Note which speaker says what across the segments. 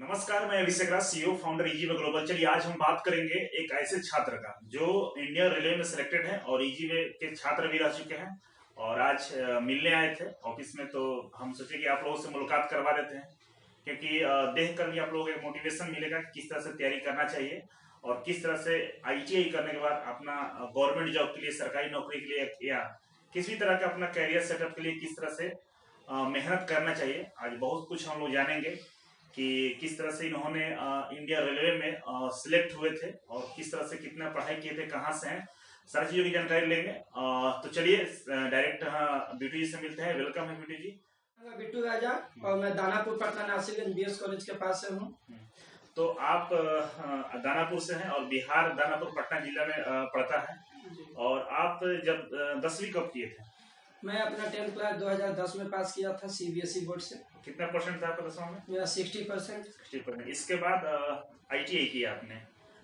Speaker 1: नमस्कार, मैं अभिषेक राज, CEO founder Easyway global. चलिए आज हम बात करेंगे एक ऐसे छात्र का जो इंडियन रेलवे में सिलेक्टेड है और ईजीवे के छात्र भी रह चुके हैं और आज मिलने आए थे ऑफिस में। तो हम सोचे कि आप लोगों से मुलाकात करवा देते हैं क्योंकि देख कर भी आप लोगों को एक मोटिवेशन मिलेगा कि किस तरह से तैयारी करना चाहिए और किस तरह से आईटीआई करने के बाद अपना गवर्नमेंट जॉब के लिए, सरकारी नौकरी के लिए या किसी तरह का अपना कैरियर सेटअप के लिए किस तरह से मेहनत करना चाहिए। आज बहुत कुछ हम लोग जानेंगे कि किस तरह से इन्होंने इंडिया रेलवे में सिलेक्ट हुए थे और किस तरह से कितना पढ़ाई किए थे, कहाँ से हैं, सारी चीज़ों की जानकारी लेंगे। तो चलिए डायरेक्ट बिट्टू जी से मिलते हैं। वेलकम है बिट्टू जी।
Speaker 2: मैं बिट्टू राजा और मैं दानापुर पटना नासिक एमबीएस कॉलेज के पास से हूँ।
Speaker 1: तो आप दानापुर से हैं और बिहार दानापुर पटना जिला में पड़ता है। और आप जब 10वीं कब किए थे?
Speaker 2: मैं अपना 10th क्लास 2010 में पास किया था सीबीएसई बोर्ड से।
Speaker 1: कितना परसेंट था आपका 10वां में?
Speaker 2: मेरा 60%।
Speaker 1: 60%। इसके बाद आईटीआई किया आपने?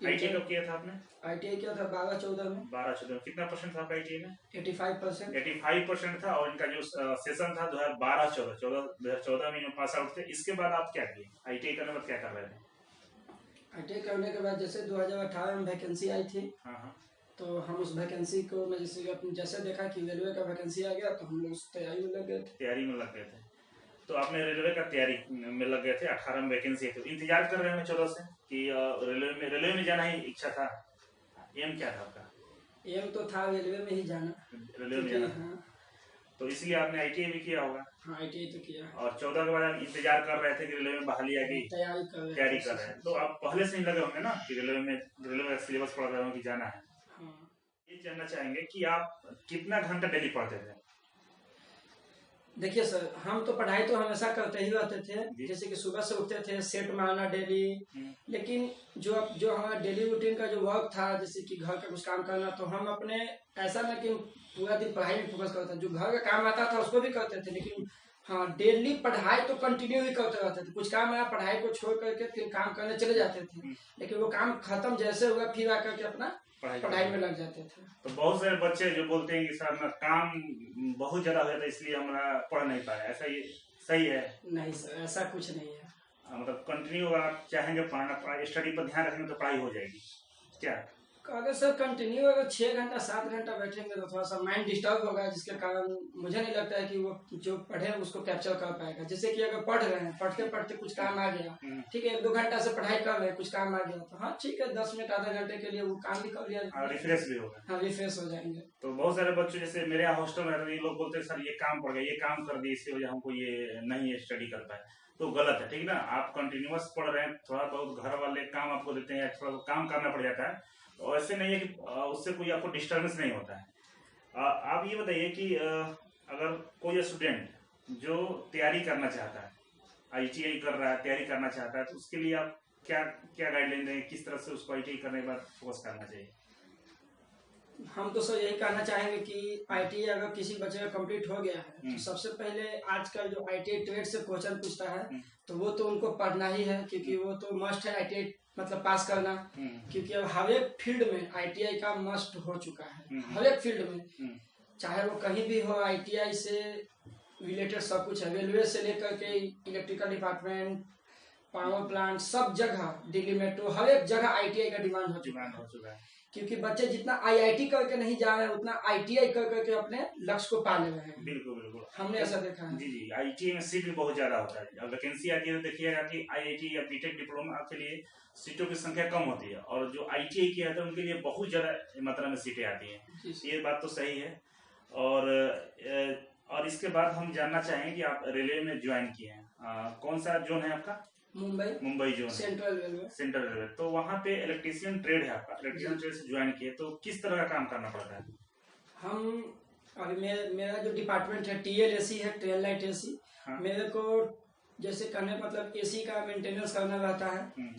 Speaker 1: आईटीआई कब किया था आपने?
Speaker 2: आईटीआई किया था 12-14 में।
Speaker 1: 12-14 में। कितना परसेंट था आपका आईटीआई में?
Speaker 2: 85%।
Speaker 1: 85% था। और इनका जो सेशन था 2012-14 में पास आउट थे। इसके बाद आप क्या किए? आईटीआई करने के बाद क्या कर रहे थे?
Speaker 2: आईटीआई करने के बाद जैसे 2018 में वैकेंसी आई थी।
Speaker 1: हाँ।
Speaker 2: तो हम उस वैकेंसी को मैं जैसे देखा कि रेलवे का वैकेंसी आ गया तो हम लोग तैयारी में लग गए थे।
Speaker 1: तैयारी में लग गए थे। तो आपने रेलवे का तैयारी में लग गए थे। 18 में वैकेंसी है तो इंतजार कर रहे हैं 14 से कि रेलवे में जाना ही इच्छा था। एम क्या था आपका?
Speaker 2: एम तो था रेलवे में ही जाना।
Speaker 1: रेलवे में जाना।
Speaker 2: हाँ।
Speaker 1: तो इसलिए आपने आईटीआई भी किया होगा।
Speaker 2: हाँ, आईटीआई तो किया।
Speaker 1: और 14 के बाद आप इंतजार कर रहे थे कि रेलवे में बहाली आ गई, तैयारी कर रहे हैं। तो आप पहले से ही लगे होंगे ना कि रेलवे का सिलेबस पढ़ रहे हो कि जाना है। ये जानना चाहेंगे कि आप कितना घंटा डेली पढ़ते थे?
Speaker 2: देखिए सर, हम तो पढ़ाई तो हमेशा करते ही रहते थे। जैसे कि सुबह से उठते थे, सेट मारना डेली। लेकिन जो हमारा डेली रूटीन का जो वर्क था, जैसे कि घर का कुछ काम करना, तो हम अपने ऐसा ना कि पूरा दिन पढ़ाई में फोकस करते थे। जो घर का काम आता था उसको भी करते थे, लेकिन हाँ डेली पढ़ाई तो कंटिन्यू ही करते रहते थे। कुछ काम आया पढ़ाई को छोड़ करके फिर काम करने चले जाते थे, लेकिन वो काम खत्म जैसे हुआ फिर आकर के अपना पढ़ाई में लग जाते थे।
Speaker 1: तो बहुत सारे बच्चे जो बोलते हैं कि सर ना काम बहुत ज्यादा हो जाता है इसलिए हमारा पढ़ नहीं पाया, ऐसा ये सही है?
Speaker 2: नहीं सर, ऐसा कुछ नहीं है।
Speaker 1: मतलब कंटिन्यू अगर आप चाहेंगे पढ़ना, स्टडी पर ध्यान रखेंगे तो पढ़ाई हो जाएगी क्या?
Speaker 2: अगर सर कंटिन्यू अगर 6 घंटा 7 घंटा बैठेंगे तो थोड़ा सा माइंड डिस्टर्ब होगा, जिसके कारण मुझे नहीं लगता है कि वो जो पढ़े उसको कैप्चर कर पाएगा। जैसे कि अगर पढ़ रहे हैं, पढ़ते पढ़ते कुछ काम आ गया, ठीक है, 1-2 घंटा से पढ़ाई कर रहे हैं, कुछ काम आ गया तो हाँ ठीक है, 10 मिनट आधे घंटे के लिए वो काम भी कर लिया,
Speaker 1: रिफ्रेश भी होगा।
Speaker 2: हाँ, रिफ्रेश हो जाएंगे।
Speaker 1: तो बहुत सारे बच्चे जैसे मेरे यहाँ हॉस्टल में रहते हैं, लोग बोलते हैं सर ये काम पड़ गया, ये काम कर दिए, इसकी वजह हमको ये नहीं स्टडी कर पाए। तो गलत है, ठीक ना? आप कंटिन्यूअस पढ़ रहे हैं, थोड़ा बहुत घर वाले काम आपको देते हैं, थोड़ा बहुत काम करना पड़ जाता है, तो ऐसे नहीं है कि उससे कोई आपको डिस्टर्बेंस नहीं होता है। आप ये बताइए कि अगर कोई स्टूडेंट जो तैयारी करना चाहता है, आईटीआई कर रहा है, तैयारी करना चाहता है, तो उसके लिए आप क्या क्या गाइडलाइन देंगे? किस तरह से उसको आईटीआई करने के बाद फोकस करना चाहिए?
Speaker 2: हम तो सर यही कहना चाहेंगे कि आईटीआई अगर किसी बच्चे का कंप्लीट हो गया है तो सबसे पहले आजकल जो आईटीआई ट्रेड से क्वेश्चन पूछता है तो वो तो उनको पढ़ना ही है, क्योंकि वो तो मस्ट है आईटीआई मतलब पास करना। क्योंकि अब हर एक फील्ड में आईटीआई का मस्ट हो चुका है। हर एक फील्ड में, चाहे वो कहीं भी हो, आईटीआई से रिलेटेड सब कुछ है। रेलवे से लेकर के इलेक्ट्रिकल डिपार्टमेंट, पावर प्लांट, सब जगह, दिल्ली मेट्रो, हर एक जगह आईटीआई का डिमांड हो चुका है। क्योंकि बच्चे जितना आईआईटी करके नहीं जा रहे हैं उतना आईटीआई कर करके अपने लक्ष्य को पा ले रहे हैं।
Speaker 1: बिल्कुल
Speaker 2: हमने ऐसा देखा है।
Speaker 1: जी, आईटीआई में सीट भी बहुत ज्यादा होता है। अब वैकेंसी आती है तो देखिएगा कि आईआईटी या बीटेक डिप्लोमा के लिए सीटों की संख्या कम होती है और जो आईटीआई किया था उनके लिए बहुत ज्यादा मात्रा में सीटें आती हैं। ये बात तो सही है। और इसके बाद हम जानना चाहेंगे कि आप रेलवे में ज्वाइन किए हैं, कौन सा जोन है आपका? Mumbai zone, central railway. तो वहाँ पे इलेक्ट्रीशियन ट्रेड है आपका, इलेक्ट्रीशियन ट्रेड से ज्वाइन किए, तो किस तरह का काम करना पड़ता है?
Speaker 2: हम अभी मेरा जो डिपार्टमेंट है टीएलएसी है, ट्रेन लाइट एसी। मेरे को जैसे करने मतलब एसी का मेंटेनेंस करना रहता है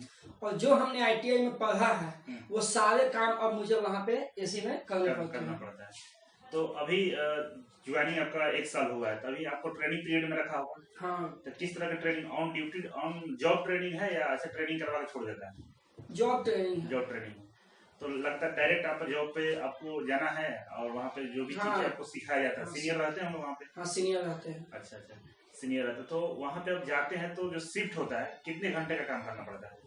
Speaker 2: और जो हमने आईटीआई में पढ़ा है वो सारे काम अब मुझे वहाँ पे एसी में करना पड़ता है।
Speaker 1: तो अभी ज्वाइनिंग आपका 1 साल हुआ है, तभी आपको ट्रेनिंग पीरियड में रखा होगा।
Speaker 2: हाँ।
Speaker 1: तो किस तरह का training? On duty, on job training है या ऐसे ट्रेनिंग करवा के छोड़ देता है?
Speaker 2: Job training.
Speaker 1: तो लगता है डायरेक्ट आप जॉब पे आपको जाना है और वहाँ पे जो भी चीजें आपको सिखाया जाता है, सीनियर रहते हैं हम लोग वहाँ पे?
Speaker 2: हाँ, सीनियर रहते हैं।
Speaker 1: अच्छा। सीनियर रहते, तो वहाँ पे आप जाते हैं तो जो शिफ्ट होता है कितने घंटे का काम करना पड़ता है?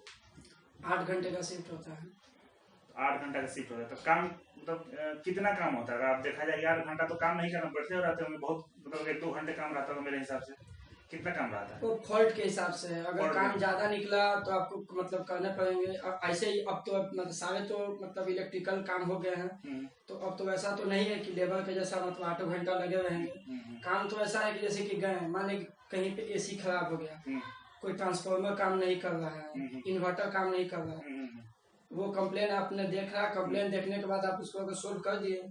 Speaker 2: 8 घंटे का शिफ्ट होता है।
Speaker 1: 8 घंटा का शिफ्ट होता है, तो काम मतलब कितना काम होता है? अगर आप देखा जाए 8 घंटा तो काम नहीं करना, बैठे रहते होंगे बहुत, मतलब 1-2 घंटे काम रहता होगा मेरे हिसाब से। कितना काम रहता है?
Speaker 2: वो फॉल्ट के हिसाब से है, अगर
Speaker 1: फॉल्ट
Speaker 2: काम
Speaker 1: के-
Speaker 2: ज्यादा निकला तो आपको मतलब करने पड़ेंगे। अब ऐसे ही अब तो मतलब सारे तो मतलब इलेक्ट्रिकल काम हो गए हैं, तो अब तो वैसा तो नहीं है कि लेबर के जैसा मतलब 8 घंटा लगे रहेंगे। काम तो ऐसा है कि जैसे कि गए मान ली कहीं पे एसी खराब हो गया, कोई ट्रांसफार्मर काम नहीं कर रहा है, इन्वर्टर काम नहीं कर रहा है, वो कंप्लेन आपने देख रहा, कंप्लेन देखने के बाद आप उसको अगर सोल्व कर दिए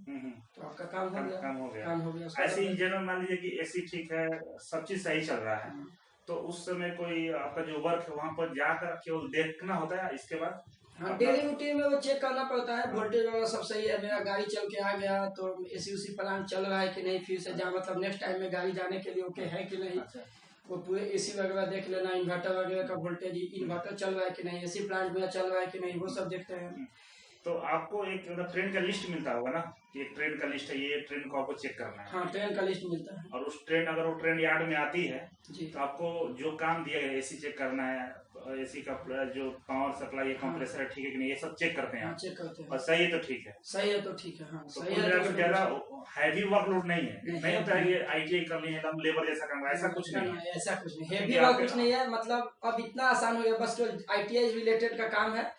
Speaker 2: तो आपका काम हो गया। काम हो गया।
Speaker 1: ऐसे इन जनरल मान लीजिए कि एसी ठीक है, सब चीज सही चल रहा है, तो उस समय कोई आपका जो वर्क है वहाँ पर जाकर केवल देखना होता है, इसके बाद
Speaker 2: हाँ डेली रूटीन में वो चेक करना पड़ता है, वोल्टेज वगैरह सब सही है, मेरा गाड़ी चल के आ गया तो एसी उसी प्लांट चल रहा है कि नहीं, फिर से जा मतलब नेक्स्ट टाइम में गाड़ी जाने के लिए ओके है कि नहीं। वो पूरे एसी वगैरह देख लेना, इन्वर्टर वगैरह का वोल्टेज, इन्वर्टर चल रहा है कि नहीं, एसी प्लांट में चल रहा है कि नहीं, वो सब देखते हैं।
Speaker 1: तो आपको एक मतलब ट्रेन का लिस्ट मिलता होगा ना कि एक ट्रेन का लिस्ट है, ये ट्रेन को आपको चेक करना है।
Speaker 2: हाँ ट्रेन का लिस्ट मिलता है।
Speaker 1: और उस ट्रेन अगर वो ट्रेन यार्ड में आती है
Speaker 2: जी,
Speaker 1: तो आपको जो काम दिया गया एसी चेक करना है, एसी का जो पावर सप्लाई कंप्रेसर है ठीक है कि नहीं, ये सब चेक करते हैं।
Speaker 2: हाँ चेक करते हैं,
Speaker 1: और सही है तो ठीक है,
Speaker 2: सही है तो ठीक है। हाँ
Speaker 1: तो
Speaker 2: सही
Speaker 1: कुल
Speaker 2: है
Speaker 1: मिलाकर
Speaker 2: तो
Speaker 1: ज्यादा हैवी वर्कलोड नहीं है, नहीं होता है ये आईटीआई करनी है हम लेबर जैसा काम, ऐसा कुछ नहीं है।
Speaker 2: ऐसा कुछ नहीं, हेवी वर्क कुछ नहीं है, मतलब अब इतना आसान हो गया, बस जो आईटीआई रिलेटेड का काम है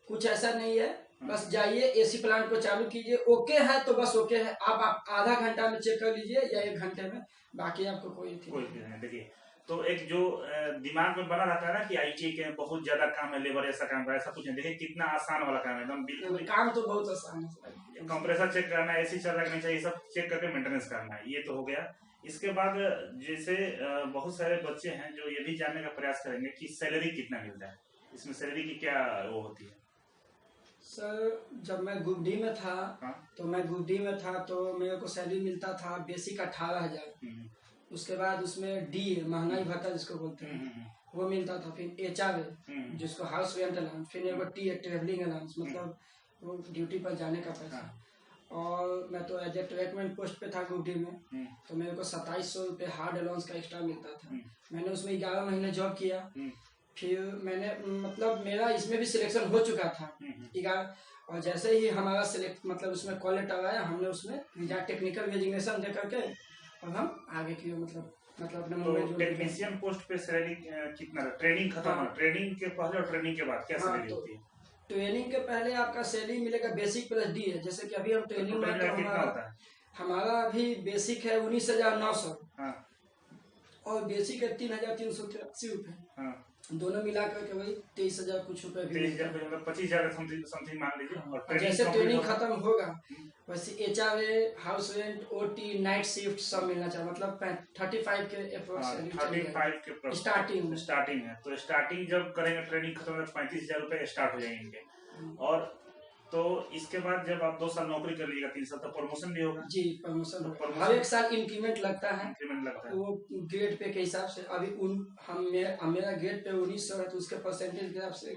Speaker 2: कुछ ऐसा नहीं है। बस जाइए एसी प्लांट को चालू कीजिए, ओके है तो बस ओके है, आप आधा घंटा में चेक कर लीजिए या 1 घंटे में, बाकी आपको कोई
Speaker 1: नहीं। देखिए तो एक जो दिमाग में बना रहता है ना कि आईटीआई के बहुत ज्यादा काम है, लेबर ऐसा काम है, ऐसा कुछ नहीं। देखिए कितना आसान वाला काम है एकदम, बिल्कुल
Speaker 2: काम तो बहुत आसान है।
Speaker 1: कंप्रेसर चेक करना है, एसी चल रहा है नहीं चाहिए, सब चेक करके मेंटेनेंस करना है, ये तो हो गया। इसके बाद जैसे बहुत सारे बच्चे हैं जो ये भी जानने का प्रयास करेंगे कि सैलरी कितना मिलता है, इसमें सैलरी की क्या वो होती है?
Speaker 2: सर जब मैं गुड्डी में था, तो मैं गुड्डी में था तो मेरे को सैलरी मिलता था बेसिक 18,000, उसके बाद उसमें डी महंगाई भत्ता जिसको बोलते हैं वो मिलता था, फिर एचआर जिसको हाउस रेंट अलाउंस, फिर मेरे को टी ट्रेवलिंग अलाउंस मतलब वो ड्यूटी पर जाने का पैसा। और मैं तो एज ए ट्रैकमैन पोस्ट पे था गुड्डी में, तो मेरे को 2700 रुपये हार्ड अलाउंस का एक्स्ट्रा मिलता था। मैंने उसमें 11 महीने जॉब किया, फिर मैंने मतलब मेरा इसमें भी सिलेक्शन हो चुका था 11, और जैसे ही हमारा सिलेक्ट मतलब उसमें कॉल लेटर आया, हमने उसमें टेक्निकल रेजिग्नेशन दे करके और हम आगे की मतलब अपने
Speaker 1: तो टेक्नीशियन पोस्ट पे सैलरी कितना? ट्रेनिंग खत्म, ट्रेनिंग के पहले और ट्रेनिंग के बाद क्या सैलरी होती है?
Speaker 2: ट्रेनिंग के पहले आपका सैलरी मिलेगा बेसिक प्लस डी है, जैसे कि अभी हम ट्रेनिंग में तो हमारा अभी बेसिक है 19,900 और बेसिक है 3,380 रुपए, दोनों मिला करके वही 23,000 कुछ रुपए,
Speaker 1: 23,000 मतलब 25,000 समथिंग मान लीजिए। और
Speaker 2: जैसे ट्रेनिंग खत्म होगा वैसे HRA, house rent, OT, night shift सब मिलना चाहिए, मतलब 35 के अप्रोक्स
Speaker 1: स्टार्टिंग है। तो स्टार्टिंग जब करेंगे ट्रेनिंग खत्म 35,000 रुपए स्टार्ट हो जाएंगे इनके। और तो इसके बाद जब आप 2 साल नौकरी कर लीजिएगा, 3 साल तो प्रमोशन भी होगा।
Speaker 2: जी प्रमोशन होगा, हर एक साल इंक्रीमेंट लगता है, वो ग्रेड पे के हिसाब से। अभी मेरा ग्रेड पे 1900 है तो उसके परसेंटेज के हिसाब से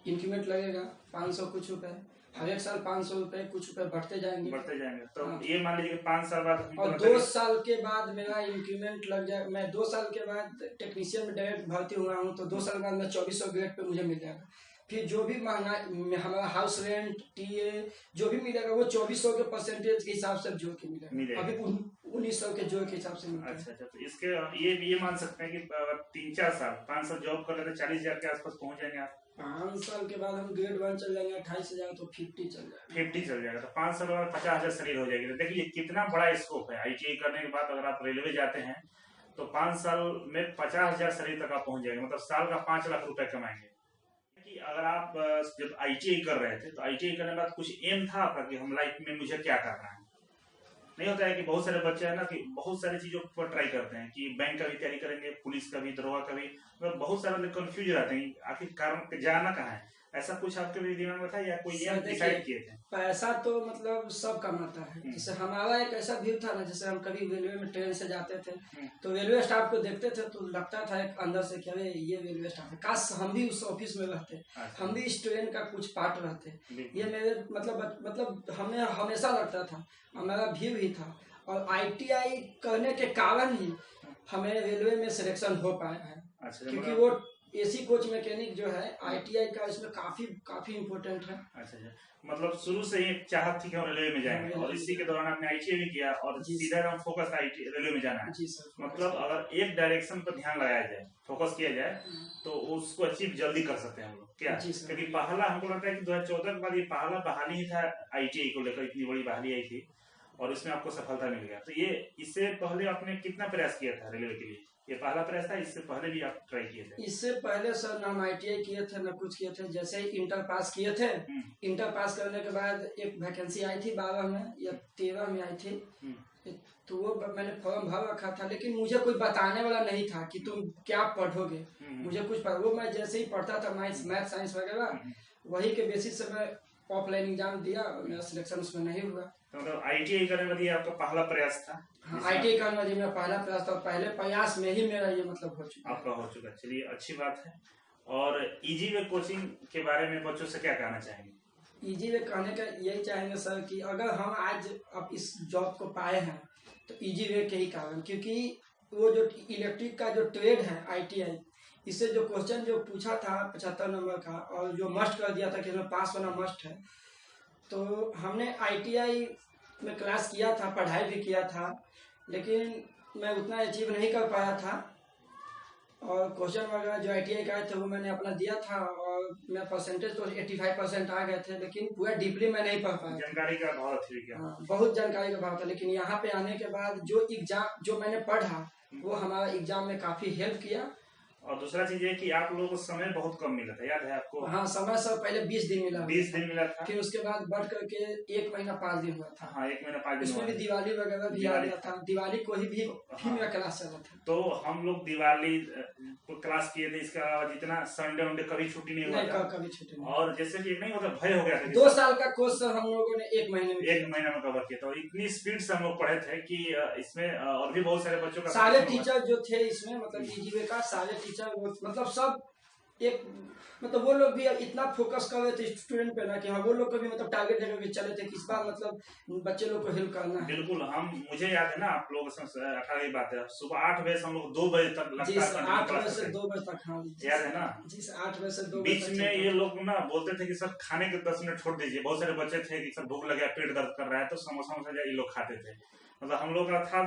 Speaker 2: इंक्रीमेंट लगेगा 500 कुछ रुपए, हर एक साल 500 रुपए कुछ रुपए बढ़ते जाएंगे। तो ये मान लीजिए 5 साल बाद और 2 साल के बाद मेरा इंक्रीमेंट लग जाए, मैं 2 साल के बाद टेक्नीशियन में डायरेक्ट भर्ती हुआ हूँ, तो 2 साल बाद मैं 2400 ग्रेड पे मुझे मिल जाएगा। फिर जो भी महंगा हमारा हाउस रेंट, टीए जो भी मिलेगा वो 2400 के परसेंटेज के हिसाब से जोड़ के मिलेगा, अभी 1900 के जोड़ के हिसाब से मिलेगा। अच्छा, तो इसके ये मान सकते हैं कि 3-4 साल 5 साल जॉब कर लेते 40,000 के आसपास पहुंच जाएंगे आप। 5 साल के बाद हम ग्रेड 1 चल जाएंगे 28,000, तो 50 चल जाएगा। तो 5 साल बाद 50,000 सैलरी हो जाएगी। तो देखिए कितना बड़ा स्कोप है। आईटीआई करने के बाद अगर आप रेलवे जाते हैं तो 5 साल में 50,000 सैलरी तक आप पहुंच जाएंगे, मतलब साल का 5 लाख रुपए कमाएंगे। अगर आप जब आईटीआई कर रहे थे तो आईटीआई करने के बाद कुछ एम था आपका कि हम लाइफ में मुझे क्या करना है? नहीं होता है कि बहुत सारे बच्चे हैं ना कि बहुत सारी चीजों पर ट्राई करते हैं कि बैंक का भी तैयारी करेंगे, पुलिस का भी, दरोगा का भी, मतलब बहुत सारे लोग कंफ्यूज रहते हैं आखिर कारण जाना कहाँ है। ऐसा कुछ आपके भी दिमाग में था या कोई एम डिसाइड किए थे? पैसा तो मतलब सब कमाता है। जैसे हमारा एक ऐसा व्यू था ना, जैसे हम कभी रेलवे में ट्रेन से जाते थे तो रेलवे स्टाफ को देखते थे तो लगता था एक अंदर से कि अरे ये रेलवे स्टाफ है, काश हम भी उस ऑफिस में रहते, हम भी इस ट्रेन का कुछ पार्ट रहते। ये मेरे मतलब हमें हमेशा लगता था, हमारा व्यू ही था। और आईटीआई करने के कारण ही हमें रेलवे में सिलेक्शन हो पाया है।
Speaker 1: अच्छा,
Speaker 2: क्योंकि वो एसी कोच मैकेनिक जो है आईटीआई का इसमें काफी इम्पोर्टेंट है।
Speaker 1: अच्छा, मतलब शुरू से ही चाहत थी कि हम रेलवे में जाएंगे, और इसी के दौरान आपने आईटीआई भी किया और सीधा हम फोकस आईटी रेलवे में जाना है।
Speaker 2: जी सर।
Speaker 1: मतलब अगर एक डायरेक्शन पर ध्यान लगाया जाए, फोकस किया जाए, तो उसको अचीव जल्दी कर सकते हैं हम लोग क्या? क्योंकि पहला हमको लगता है कि 2014 के बाद ये पहला बहाली ही था आईटीआई को लेकर, इतनी बड़ी बहाली आई थी और इसमें आपको सफलता मिल गया। तो ये इससे पहले आपने कितना प्रयास किया था रेलवे के लिए? ये पहला प्रयास था, इससे पहले भी आप ट्राई किए थे?
Speaker 2: इससे पहले सर ना हम आईटीआई किए थे ना कुछ किए थे। जैसे ही इंटर पास किए थे, इंटर पास करने के बाद एक वैकेंसी आई थी 12 में या 13 में आई थी, तो वो मैंने फॉर्म भर रखा था, लेकिन मुझे कोई बताने वाला नहीं था कि तुम क्या पढ़ोगे। मुझे कुछ वो मैं जैसे ही पढ़ता था मैथ साइंस वगैरह, वही के बेसिस से मैं ऑफलाइन एग्जाम दिया और मेरा सिलेक्शन उसमें नहीं हुआ।
Speaker 1: तो मतलब आईटीआई करने वाली आपका पहला प्रयास था?
Speaker 2: हाँ, आईटीआई करने वाली मेरा पहला प्रयास था, पहले प्रयास में ही मेरा ये मतलब हो चुका
Speaker 1: आपका हो चुका। चलिए, अच्छी बात है। और इजी वे कोचिंग के बारे में बच्चों से क्या कहना चाहेंगे?
Speaker 2: इजी वे कहने का यही चाहेंगे सर कि अगर हम आज अब इस जॉब को पाए हैं तो इजी वे के ही कारण, क्योंकि वो जो इलेक्ट्रिक का जो ट्रेड है आईटीआई, इससे जो क्वेश्चन जो पूछा था 75 नंबर का और जो मस्ट कर दिया था कि इसमें पास होना मस्ट है, तो हमने आईटीआई में क्लास किया था, पढ़ाई भी किया था, लेकिन मैं उतना अचीव नहीं कर पाया था। और क्वेश्चन वगैरह जो आईटीआई का आए थे वो मैंने अपना दिया था और मेरा परसेंटेज तो 85% आ गए थे, लेकिन पूरा डीपली मैं नहीं पढ़ पाया।
Speaker 1: जानकारी का अभाव थी क्या?
Speaker 2: हाँ, बहुत जानकारी का अभाव था। लेकिन यहाँ पे आने के बाद जो एग्जाम जो मैंने पढ़ा वो हमारा एग्जाम में काफी हेल्प किया।
Speaker 1: और दूसरा चीज है कि आप लोगों को समय बहुत कम मिला था, याद है आपको?
Speaker 2: हाँ, समय सर पहले 20 दिन मिला
Speaker 1: 20 दिन मिला था,
Speaker 2: फिर उसके बाद बढ़ करके 1 महीना 5 दिन हुआ था।
Speaker 1: हाँ, 1 महीना 5 दिन।
Speaker 2: उसमें भी दिवाली वगैरह भी आ गया था, दिवाली को ही भी मेरा क्लास चला था।
Speaker 1: तो हम लोग दिवाली को क्लास किए थे, इसके अलावा जितना संडे वनडे कभी छुट्टी नहीं हुआ था,
Speaker 2: कभी छुट्टी नहीं।
Speaker 1: और जैसे कि नहीं होता, भय हो गया था।
Speaker 2: 2 साल का कोर्स हम लोगों ने 1 महीने में
Speaker 1: कवर किया था, और इतनी स्पीड से हम लोग पढ़े थे कि इसमें और भी बहुत सारे बच्चों का,
Speaker 2: सारे टीचर जो थे इसमें मतलब ईजीवे का सारे टीचर मतलब सब एक मतलब वो लोग भी इतना फोकस कर रहे थे स्टूडेंट पे ना कि हाँ, वो लोग को भी मतलब टारगेट देकर के चले थे कि इस बार मतलब बच्चे लोग को हेल्प करना है।
Speaker 1: बिल्कुल, मुझे याद है ना, आप लोग 18 की बात है, सुबह 8 बजे से हम लोग 2 बजे तक
Speaker 2: लगातार 8 बजे से 2 बजे तक। हाँ,
Speaker 1: याद है ना?
Speaker 2: जी सर, 8 बजे से 2
Speaker 1: बजे। बीच में ये लोग ना बोलते थे कि सर खाने के 10 मिनट छोड़ दीजिए। बहुत सारे बच्चे थे कि सर भूख लगा, पेट दर्द कर रहा है, तो समोसा ये लोग खाते थे। मतलब हम लोग का था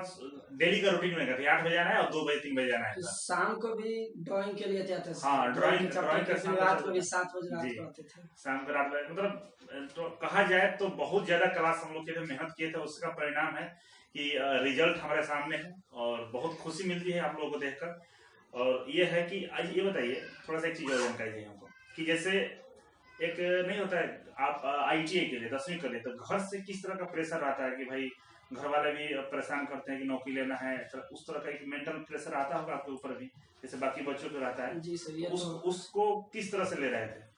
Speaker 1: डेली का रूटीन में 8 बजे आना है और 2 बजे 3 बजे जाना है।
Speaker 2: शाम को भी ड्राइंग के लिए जाते थे।
Speaker 1: हाँ, ड्राइंग
Speaker 2: का रात को भी 7 बजे रात को आते थे।
Speaker 1: शाम को 8 बजे, मतलब तो कहा जाए तो बहुत ज्यादा क्लास हम लोग के मेहनत किए थे। उसका परिणाम है कि रिजल्ट हमारे सामने है और बहुत खुशी मिलती है आप लोगों को देखकर। और ये है कि आज ये बताइए थोड़ा सा एक चीज और जानकारी चाहिए हमको कि जैसे एक नहीं होता है, आप आईटीआई के लिए 10वीं कर लिए तो घर से किस तरह का प्रेशर आता है कि भाई घर वाले भी परेशान करते हैं कि नौकरी लेना है, उस तरह का एक मेंटल प्रेशर आता होगा आपके ऊपर भी, जैसे बाकी बच्चों को रहता है?
Speaker 2: जी सर,
Speaker 1: उसको किस तरह से ले रहे थे?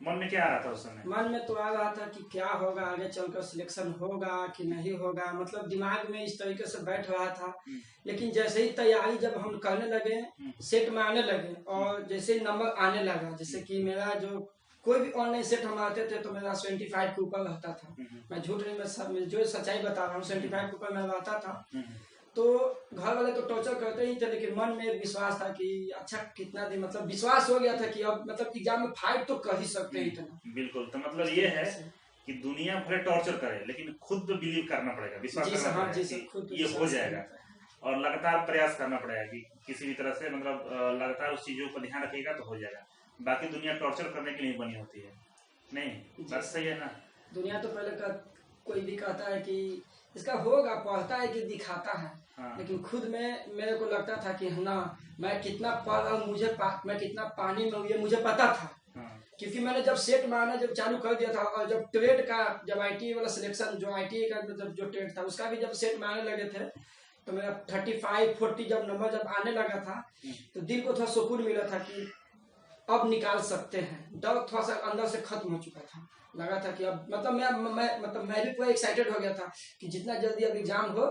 Speaker 1: मन में क्या आ रहा था उस समय?
Speaker 2: मन में तो आ रहा था कि क्या होगा आगे चलकर, सिलेक्शन होगा कि नहीं होगा, मतलब दिमाग में इस तरीके से बैठ रहा था। लेकिन जैसे ही तैयारी जब हम करने लगे, सेट में आने लगे और जैसे ही नंबर आने लगा, जैसे कि मेरा जो कोई भी ऑनलाइन सेट हम आते थे तो मेरा 75 के ऊपर रहता था। मैं झूठ नहीं, मैं जो सच्चाई बता रहा हूँ, 75 के ऊपर मैं रहता था। तो घर वाले तो टॉर्चर करते ही थे, लेकिन मन में एक विश्वास था कि अच्छा कितना दिन मतलब विश्वास हो गया था कि अब मतलब एग्जाम में फाइट तो कर ही सकते हैं इतना।
Speaker 1: बिल्कुल, तो मतलब ये है कि दुनिया भले टॉर्चर करे लेकिन खुद पे बिलीव करना पड़ेगा, विश्वास करना पड़ेगा कि ये हो जाएगा, और लगातार प्रयास करना पड़ेगा कि किसी भी तरह से मतलब लगातार उस चीजों पर ध्यान रखिएगा तो हो जाएगा। बाकी दुनिया टॉर्चर करने के लिए बनी होती है, नहीं? बात सही है ना?
Speaker 2: दुनिया तो पहले कोई भी कहता है कि इसका होगा, पढ़ता है कि दिखाता है। हाँ। लेकिन खुद में मेरे को लगता था कि ना मैं कितना पढ़ रहा हूँ, मैं कितना पानी में हूँ ये मुझे पता था। हाँ। क्योंकि मैंने जब सेट मारना जब चालू कर दिया था और जब ट्रेड का जब आईटीआई वाला सिलेक्शन जो आईटीआई का मतलब जो ट्रेड था उसका भी जब सेट मारने लगे थे तो मेरा 35-40 जब नंबर जब आने लगा था तो दिल को थोड़ा सुकून मिला था कि अब निकाल सकते हैं। डर थोड़ा सा अंदर से खत्म हो चुका था, लगा था कि अब मतलब मैं भी पूरा एक्साइटेड हो गया था कि जितना जल्दी अब एग्जाम हो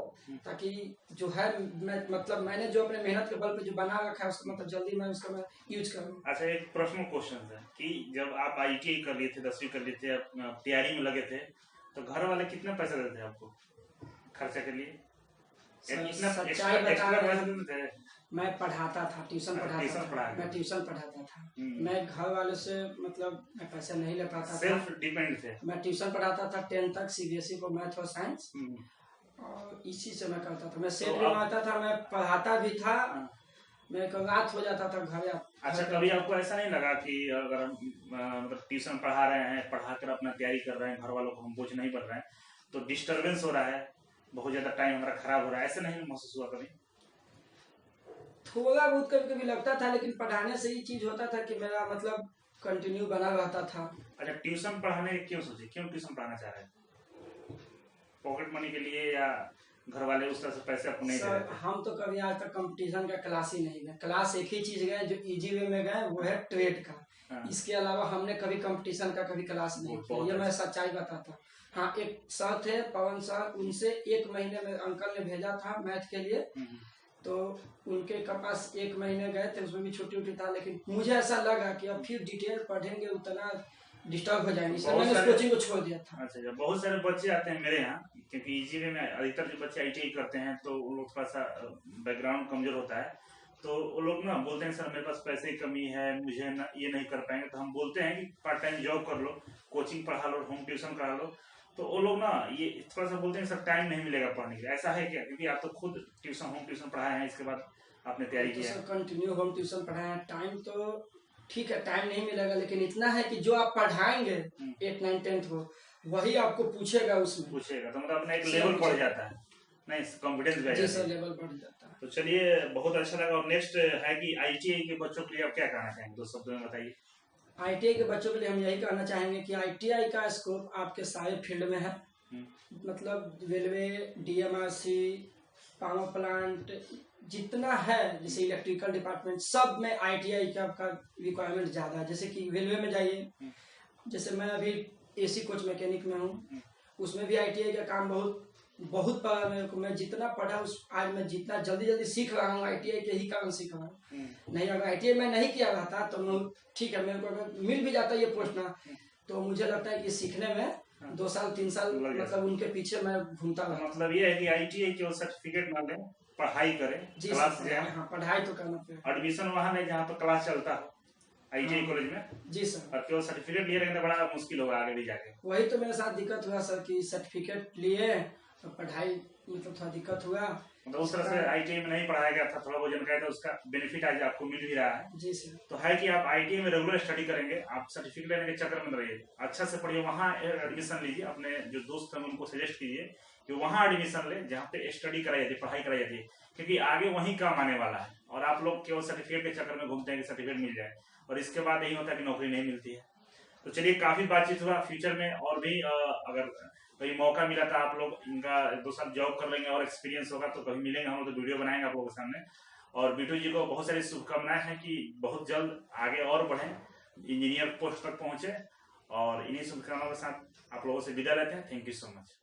Speaker 2: ताकि जो है मैंने जो अपने मेहनत के बल पे जो बना रखा है उसका मतलब जल्दी मैं उसका यूज करूँ।
Speaker 1: अच्छा, एक प्रश्न क्वेश्चन है कि जब आप आईटीआई कर लिए थे, 10वीं कर लिए थे, तैयारी में लगे थे, तो घर वाले कितना पैसा देते हैं आपको खर्चा के लिए? इतना
Speaker 2: सच्चाई
Speaker 1: एक्स्ट्रा
Speaker 2: बता
Speaker 1: एक्स्ट्रा
Speaker 2: रहे
Speaker 1: पैसे
Speaker 2: हैं,
Speaker 1: देते थे?
Speaker 2: मैं पढ़ाता था, ट्यूशन
Speaker 1: ट्यूशन
Speaker 2: पढ़ाता
Speaker 1: पढ़ा
Speaker 2: था, मैं
Speaker 1: के
Speaker 2: ट्यूशन पढ़ाता था। मैं घर वालों से मतलब मैं पैसा नहीं ले पाता था,
Speaker 1: सेल्फ डिपेंड थे।
Speaker 2: मैं ट्यूशन पढ़ाता था 10 तक सीबीएसई को, मैथ और साइंस, और इसी से मैं करता था। मैं सेल भी मारता था, मैं पढ़ाता भी था। मैं रात हो जाता था घर।
Speaker 1: अच्छा, कभी आपको ऐसा नहीं लगा कि अगर हम मतलब ट्यूशन पढ़ा रहे हैं, पढ़ा कर अपना तैयारी कर रहे हैं, घर वालों को हम बोझ नहीं बन रहे हैं, तो डिस्टरबेंस हो रहा है, बहुत ज्यादा टाइम हमारा खराब हो रहा है, ऐसा नहीं महसूस हुआ कभी?
Speaker 2: थोड़ा बहुत कभी कभी लगता था, लेकिन पढ़ाने से ही चीज होता था कि मेरा मतलब कंटिन्यू बना रहता था।
Speaker 1: अच्छा, ट्यूशन पढ़ाने क्यों सोचे, क्यों ट्यूशन पढ़ाना चाह रहे हैं? पॉकेट मनी के लिए या घर वाले उस तरह से पैसे आपको नहीं दे रहे थे?
Speaker 2: हम तो कभी आज तक कंपटीशन का क्लास ही नहीं गए। क्लास एक ही चीज गए जो इजी वे में गए, वो है ट्रेड का। इसके अलावा हमने कभी कंपटीशन का कभी क्लास नहीं किया, ये मैं सच्चाई बताता। हाँ, एक सर थे पवन सर, उनसे 1 महीने में अंकल ने भेजा था मैथ के लिए, तो उनके पास 1 महीने गए थे, उसमें भी छुट्टी उट्टी था, लेकिन मुझे ऐसा लगा कि अब फिर डिटेल पढ़ेंगे उतना डिस्टर्ब हो जाएंगे, इसलिए मैंने उस कोचिंग को छोड़ दिया था।
Speaker 1: अच्छा, बहुत सारे बच्चे आते हैं मेरे यहाँ, क्योंकि इजी वे में अधिकतर जो बच्चे आईटीआई करते हैं तो वो लोग थोड़ा सा बैकग्राउंड कमजोर होता है, तो वो लोग ना बोलते हैं सर मेरे पास पैसे की कमी है, मुझे ना ये नहीं कर पाएंगे, तो हम बोलते हैं कि पार्ट टाइम जॉब कर लो, कोचिंग पढ़ा लो, होम ट्यूशन करा लो, तो वो लोग ना ये थोड़ा सा बोलते हैं सर टाइम नहीं मिलेगा पढ़ने के लिए। ऐसा है क्या? क्योंकि आप तो खुद ट्यूशन होम ट्यूशन पढ़ाए हैं, इसके बाद आपने तैयारी की है।
Speaker 2: कंटिन्यू होम ट्यूशन पढ़ाए, टाइम तो ठीक है, टाइम नहीं मिलेगा, लेकिन इतना है कि जो आप पढ़ाएंगे 8, 9, 10 को, वही आपको पूछेगा, उसमें
Speaker 1: पूछेगा, तो मतलब अपना एक लेवल बढ़ जाता है, नहीं कॉन्फिडेंस बढ़ जाता है,
Speaker 2: लेवल बढ़ जाता है।
Speaker 1: तो चलिए, बहुत अच्छा लगा। और नेक्स्ट है कि आईटीआई के बच्चों के लिए आप क्या कहना चाहेंगे, 2 शब्दों में बताइए।
Speaker 2: आईटीआई के बच्चों के लिए हम यही कहना चाहेंगे कि आईटीआई का स्कोप आपके सारे फील्ड में है, मतलब रेलवे, डीएमआरसी, पावर प्लांट, जितना है, जैसे इलेक्ट्रिकल डिपार्टमेंट, सब में आईटीआई का रिक्वायरमेंट ज्यादा है। जैसे कि रेलवे में जाइए, जैसे मैं अभी एसी कोच मैकेनिक में हूँ, उसमें भी आईटीआई का काम बहुत पड़ा मेरे को। मैं जितना पढ़ा आज मैं जितना जल्दी सीख रहा हूँ, आईटीआई के ही कारण सीख रहा हूँ। नहीं, अगर आईटीआई मैं नहीं किया रहता तो मैं ठीक है, मेरे को अगर मिल भी जाता ये पोस्ट ना, तो मुझे लगता है कि सीखने में 2 साल 3 साल मतलब उनके पीछे मैं घूमता रहा।
Speaker 1: मतलब ये है कि आईटीआई केवल सर्टिफिकेट ना लें, पढ़ाई करें, क्लास जाए।
Speaker 2: हाँ, पढ़ाई तो करना पड़ेगा।
Speaker 1: एडमिशन वहाँ नहीं जहाँ पर क्लास चलता हो, आईटीआई कॉलेज में।
Speaker 2: जी सर।
Speaker 1: और केवल सर्टिफिकेट लिए रहेंगे तो बड़ा मुश्किल होगा आगे भी जाके।
Speaker 2: वही तो मेरे साथ दिक्कत हुआ सर, कि सर्टिफिकेट लिए तो पढ़ाई मतलब थोड़ा दिक्कत हुआ।
Speaker 1: मतलब उस तरह से आईटीआई में नहीं पढ़ाया गया था, थोड़ा बहुत जानकारी था, उसका बेनिफिट आज आपको मिल भी रहा है।
Speaker 2: जी सर।
Speaker 1: तो है कि आप आईटीआई में रेगुलर स्टडी करेंगे, आप सर्टिफिकेट लेने के चक्कर में रहिए, अच्छा से पढ़िए, वहाँ एडमिशन लीजिए, अपने जो दोस्त हैं उनको सजेस्ट कीजिए कि वहाँ एडमिशन ले जहाँ पे स्टडी कराई जाती है, पढ़ाई कराई जाती है, क्योंकि आगे वही काम आने वाला है। और आप लोग केवल सर्टिफिकेट के चक्कर में घूमते हैं कि सर्टिफिकेट मिल जाए, और इसके बाद यही होता है कि नौकरी नहीं मिलती है। तो चलिए, काफी बातचीत हुआ, फ्यूचर में और भी अगर कभी मौका मिला था आप लोग इनका 2 साल जॉब कर लेंगे और एक्सपीरियंस होगा तो कभी मिलेंगे, हम लोग तो वीडियो बनाएंगे आप लोगों के सामने। और बिटू जी को बहुत सारी शुभकामनाएं हैं कि बहुत जल्द आगे और बढ़ें, इंजीनियर पोस्ट तक पहुंचे, और इन्हीं शुभकामनाओं के साथ आप लोगों से विदा लेते हैं। Thank you so much.